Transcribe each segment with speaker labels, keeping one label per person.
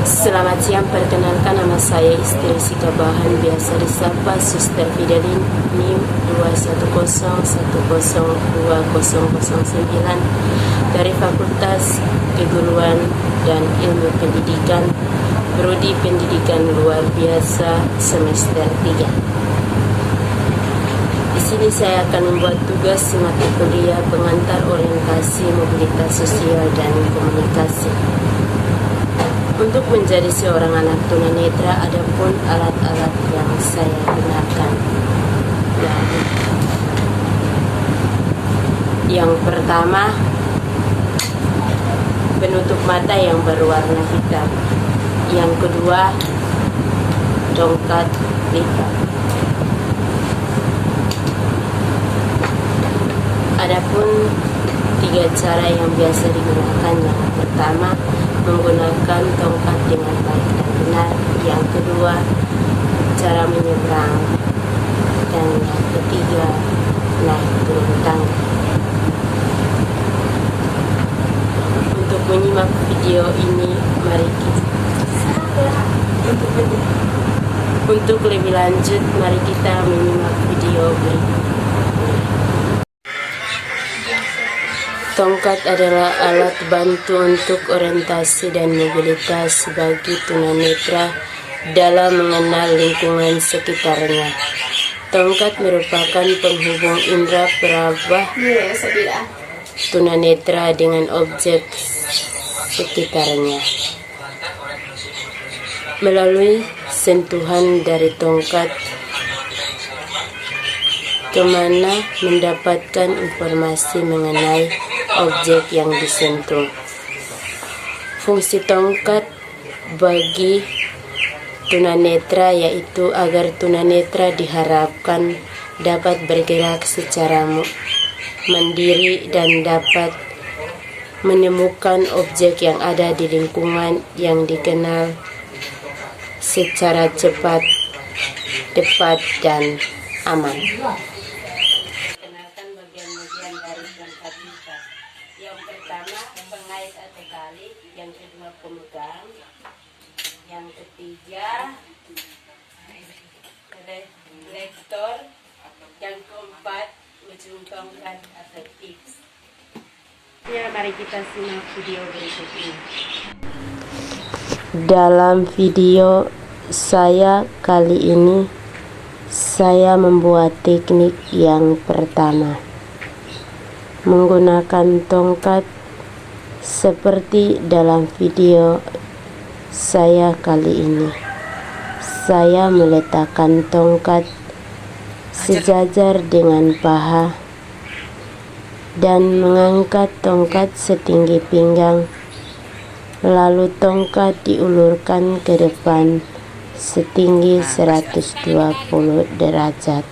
Speaker 1: Selamat siang, perkenalkan nama saya istri Sikabahan, biasa disapa Suster Fidelin, NIM 210102009 dari Fakultas Keguruan dan Ilmu Pendidikan, Prodi Pendidikan Luar Biasa semester 3. Di sini saya akan membuat tugas mata kuliah pengantar orientasi mobilitas sosial dan komunikasi. Untuk menjadi seorang anak tunanetra, ada pun alat-alat yang saya gunakan. Yang pertama, penutup mata yang berwarna hitam. Yang kedua, tongkat lipat. Adapun 3 cara yang biasa digunakan. Yang pertama, menggunakan tongkat dengan baik dan benar. Yang kedua, cara menyeberang. Dan yang ketiga, naik turun tangga. Untuk menyimak video ini, mari kita untuk lebih lanjut, mari kita menyimak video berikut. Tongkat adalah alat bantu untuk orientasi dan mobilitas bagi tunanetra dalam mengenal lingkungan sekitarnya. Tongkat merupakan penghubung indera peraba tunanetra dengan objek sekitarnya. Melalui sentuhan dari tongkat, kemana mendapatkan informasi mengenai objek yang disentuh. Fungsi tongkat bagi tunanetra yaitu agar tunanetra diharapkan dapat bergerak secara mandiri dan dapat menemukan objek yang ada di lingkungan yang dikenal secara cepat, tepat, dan aman. Kenalkan bagian-bagian dari tongkat lipat. Yang pertama, pengait atau tali. Yang kedua, pemegang. Yang ketiga, reflektor. Yang keempat, ujung tongkat atau tips. Ya, mari kita simak video berikut ini. Dalam video saya kali ini, saya membuat teknik yang pertama, menggunakan tongkat seperti dalam video saya kali ini. Saya meletakkan tongkat sejajar dengan paha dan mengangkat tongkat setinggi pinggang, lalu tongkat diulurkan ke depan setinggi 120 derajat.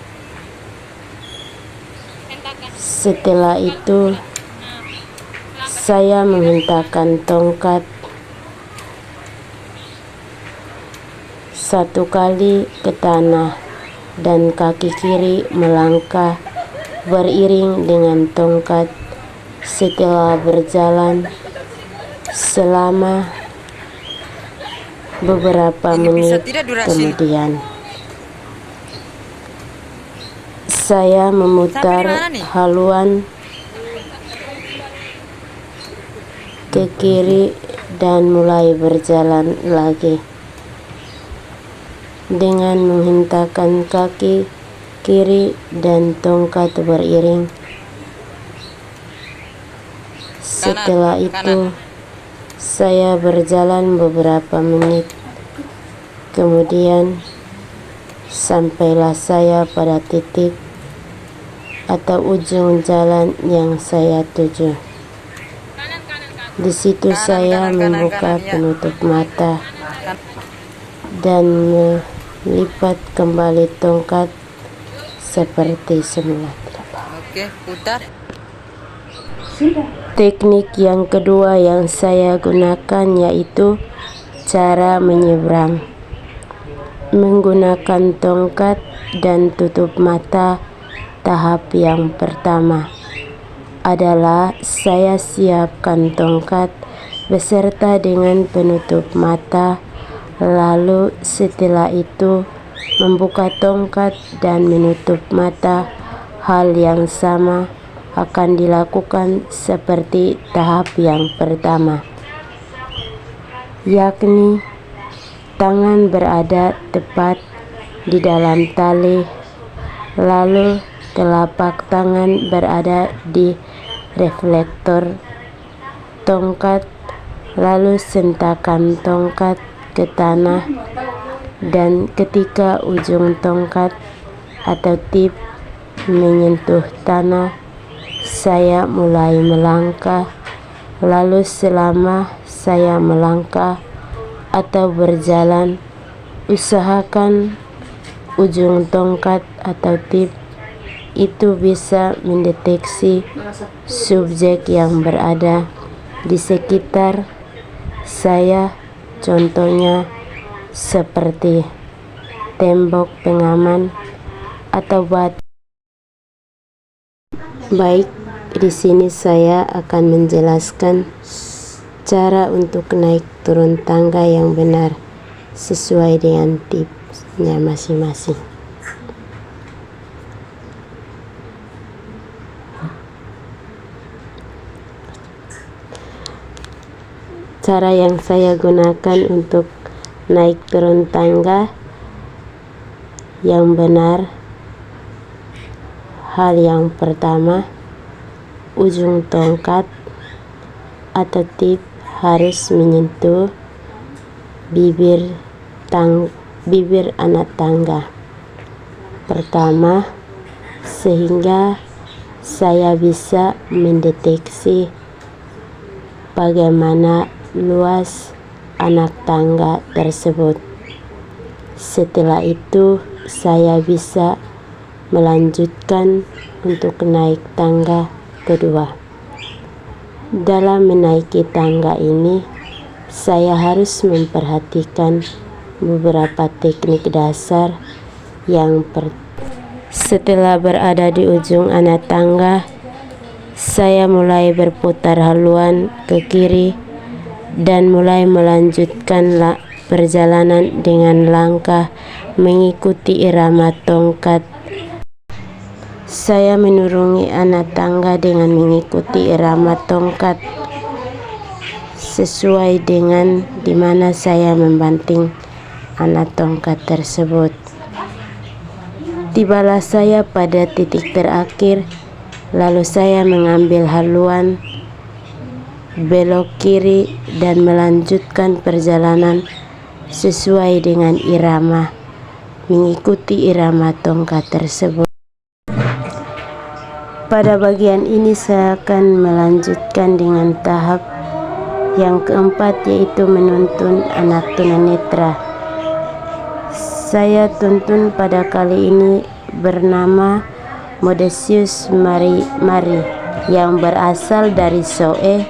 Speaker 1: Setelah itu, saya menghentakkan tongkat 1 kali ke tanah dan kaki kiri melangkah beriring dengan tongkat. Setelah berjalan selama beberapa menit kemudian, saya memutar haluan ke kiri dan mulai berjalan lagi dengan menghentakkan kaki kiri dan tongkat beriring. Setelah itu, saya berjalan beberapa menit, kemudian sampailah saya pada titik atau ujung jalan yang saya tuju. Di situ saya membuka penutup mata dan melipat kembali tongkat seperti semula.
Speaker 2: Oke, putar.
Speaker 1: Teknik yang kedua yang saya gunakan yaitu cara menyeberang. Menggunakan tongkat dan tutup mata, tahap yang pertama adalah saya siapkan tongkat beserta dengan penutup mata Lalu setelah itu membuka tongkat dan menutup mata. Hal yang sama akan dilakukan seperti tahap yang pertama, yakni tangan berada tepat di dalam tali, lalu telapak tangan berada di reflektor tongkat, lalu sentakan tongkat ke tanah, dan ketika ujung tongkat atau tip menyentuh tanah, saya mulai melangkah. Lalu selama saya melangkah atau berjalan, usahakan ujung tongkat atau tip itu bisa mendeteksi subjek yang berada di sekitar saya, contohnya seperti tembok pengaman atau batu. Baik, di sini saya akan menjelaskan cara untuk naik turun tangga yang benar sesuai dengan tipsnya masing-masing. Cara yang saya gunakan untuk naik turun tangga yang benar. Hal yang pertama, ujung tongkat atau tip harus menyentuh bibir anak tangga pertama, sehingga saya bisa mendeteksi bagaimana luas anak tangga tersebut. Setelah itu saya bisa melanjutkan untuk naik tangga kedua. Dalam menaiki tangga ini, saya harus memperhatikan beberapa teknik dasar. Setelah berada di ujung anak tangga, saya mulai berputar haluan ke kiri dan mulai melanjutkan perjalanan dengan langkah mengikuti irama tongkat. Saya menuruni anak tangga dengan mengikuti irama tongkat sesuai dengan di mana saya membanting anak tongkat tersebut. Tibalah saya pada titik terakhir, lalu saya mengambil haluan belok kiri dan melanjutkan perjalanan sesuai dengan irama, mengikuti irama tongkat tersebut. Pada bagian ini saya akan melanjutkan dengan tahap yang keempat, yaitu menuntun anak tunanetra. Saya tuntun pada kali ini bernama Modesius Mari yang berasal dari Soe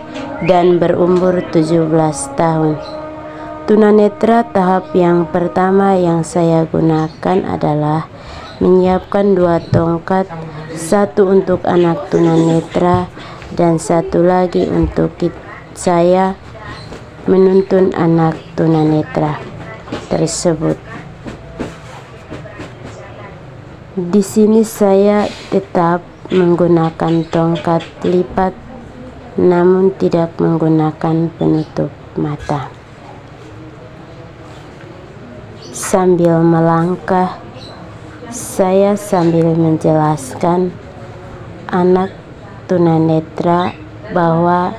Speaker 1: dan berumur 17 tahun. Tunanetra tahap yang pertama yang saya gunakan adalah menyiapkan 2 tongkat, satu untuk anak tunanetra dan satu lagi untuk saya menuntun anak tunanetra tersebut. Di sini saya tetap menggunakan tongkat lipat, namun tidak menggunakan penutup mata. Sambil melangkah, saya sambil menjelaskan anak tunanetra bahwa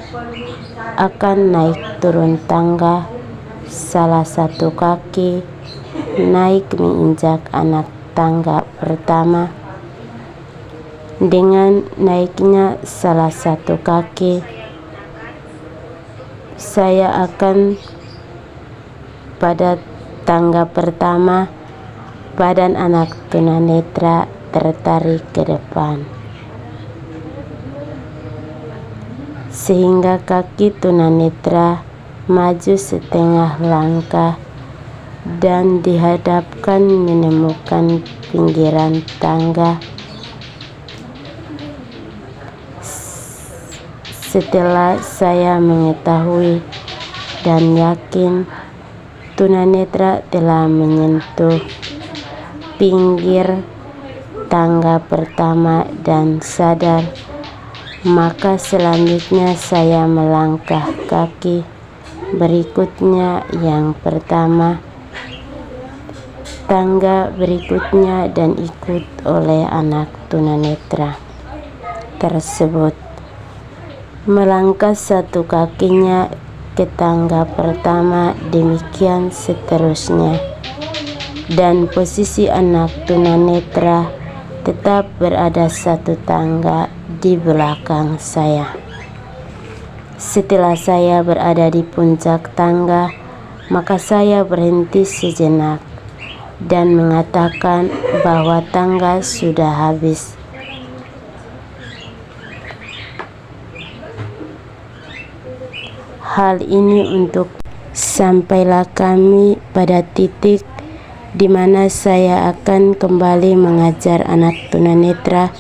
Speaker 1: akan naik turun tangga, salah satu kaki naik menginjak anak tangga pertama. Dengan naiknya salah satu kaki, saya akan pada tangga pertama, badan anak tunanetra tertarik ke depan, sehingga kaki tunanetra maju setengah langkah dan dihadapkan menemukan pinggiran tangga. Setelah saya mengetahui dan yakin tunanetra telah menyentuh pinggir tangga pertama dan sadar, maka selanjutnya saya melangkah kaki berikutnya, yang pertama tangga berikutnya, dan ikut oleh anak tunanetra tersebut. Melangkah satu kakinya ke tangga pertama, demikian seterusnya. Dan posisi anak tunanetra tetap berada satu tangga di belakang saya. Setelah saya berada di puncak tangga, maka saya berhenti sejenak dan mengatakan bahwa tangga sudah habis. Hal ini untuk sampailah kami pada titik di mana saya akan kembali mengajar anak tunanetra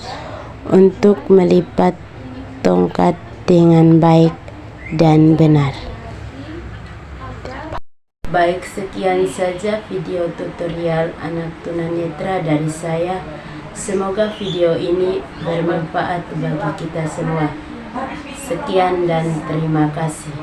Speaker 1: untuk melipat tongkat dengan baik dan benar. Baik, sekian saja video tutorial anak tunanetra dari saya. Semoga video ini bermanfaat bagi kita semua. Sekian dan terima kasih.